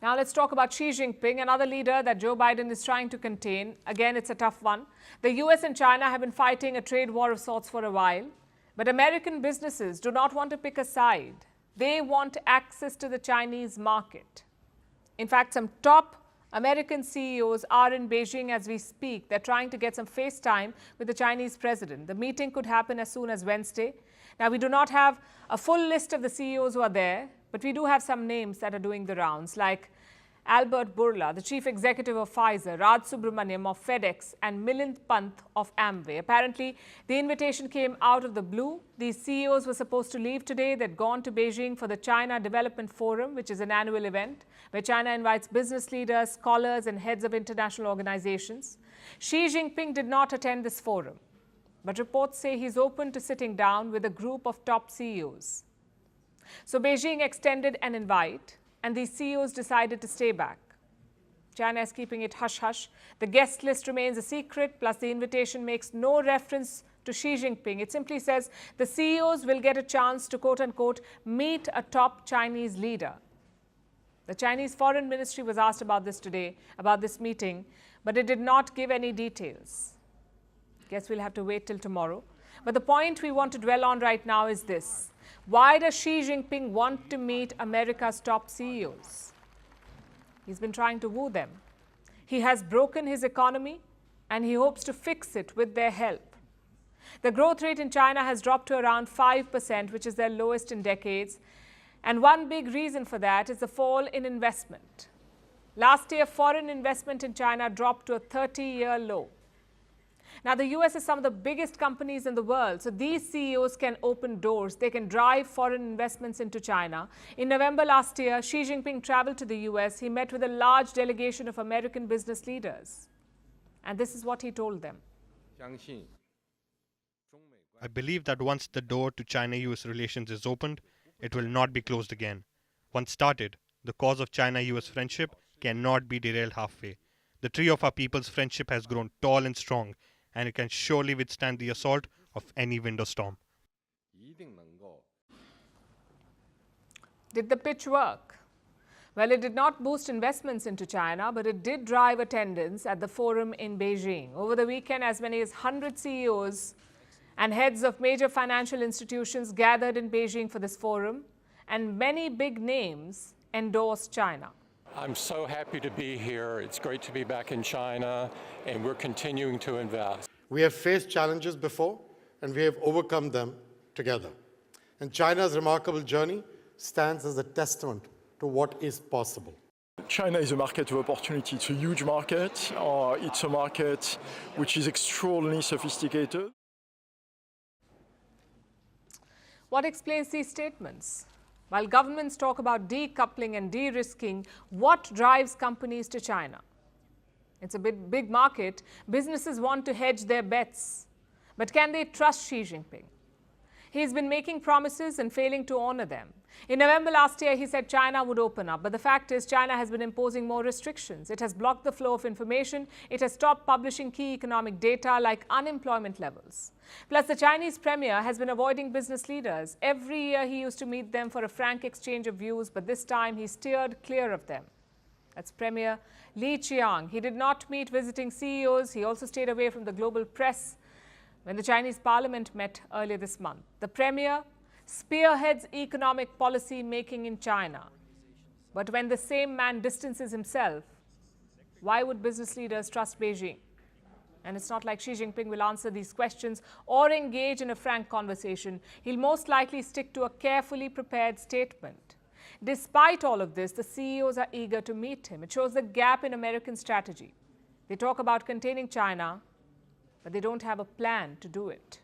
Now let's talk about Xi Jinping, another leader that Joe Biden is trying to contain. Again, it's a tough one. The US and China have been fighting a trade war of sorts for a while. But American businesses do not want to pick a side. They want access to the Chinese market. In fact, some top American CEOs are in Beijing as we speak. They're trying to get some face time with the Chinese president. The meeting could happen as soon as Wednesday. Now, we do not have a full list of the CEOs who are there, but we do have some names that are doing the rounds, like Albert Bourla, the chief executive of Pfizer, Raj Subramaniam of FedEx, and Milind Pant of Amway. Apparently, the invitation came out of the blue. These CEOs were supposed to leave today. They'd gone to Beijing for the China Development Forum, which is an annual event where China invites business leaders, scholars, and heads of international organizations. Xi Jinping did not attend this forum, but reports say he's open to sitting down with a group of top CEOs. So Beijing extended an invite, and these CEOs decided to stay back. China is keeping it hush-hush. The guest list remains a secret, plus the invitation makes no reference to Xi Jinping. It simply says the CEOs will get a chance to, quote-unquote, meet a top Chinese leader. The Chinese Foreign Ministry was asked about this today, about this meeting, but it did not give any details. Guess we'll have to wait till tomorrow. But the point we want to dwell on right now is this. Why does Xi Jinping want to meet America's top CEOs? He's been trying to woo them. He has broken his economy, and he hopes to fix it with their help. The growth rate in China has dropped to around 5%, which is their lowest in decades. And one big reason for that is the fall in investment. Last year, foreign investment in China dropped to a 30-year low. Now, the US is some of the biggest companies in the world, so these CEOs can open doors. They can drive foreign investments into China. In November last year, Xi Jinping traveled to the US. He met with a large delegation of American business leaders. And this is what he told them. I believe that once the door to China-US relations is opened, it will not be closed again. Once started, the cause of China-US friendship cannot be derailed halfway. The tree of our people's friendship has grown tall and strong, and it can surely withstand the assault of any winter storm. Did the pitch work? Well, it did not boost investments into China, but it did drive attendance at the forum in Beijing. Over the weekend, as many as 100 CEOs and heads of major financial institutions gathered in Beijing for this forum, and many big names endorsed China. I'm so happy to be here. It's great to be back in China, and we're continuing to invest. We have faced challenges before, and we have overcome them together. And China's remarkable journey stands as a testament to what is possible. China is a market of opportunity. It's a huge market. It's a market which is extraordinarily sophisticated. What explains these statements? While governments talk about decoupling and de-risking, what drives companies to China? It's a big market. Businesses want to hedge their bets. But can they trust Xi Jinping? He's been making promises and failing to honor them. In November last year, he said China would open up. But the fact is, China has been imposing more restrictions. It has blocked the flow of information. It has stopped publishing key economic data like unemployment levels. Plus, the Chinese premier has been avoiding business leaders. Every year, he used to meet them for a frank exchange of views, but this time, he steered clear of them. That's Premier Li Qiang. He did not meet visiting CEOs. He also stayed away from the global press when the Chinese parliament met earlier this month. The premier spearheads economic policy making in China. But when the same man distances himself, why would business leaders trust Beijing? And it's not like Xi Jinping will answer these questions or engage in a frank conversation. He'll most likely stick to a carefully prepared statement. Despite all of this, the CEOs are eager to meet him. It shows the gap in American strategy. They talk about containing China, but they don't have a plan to do it.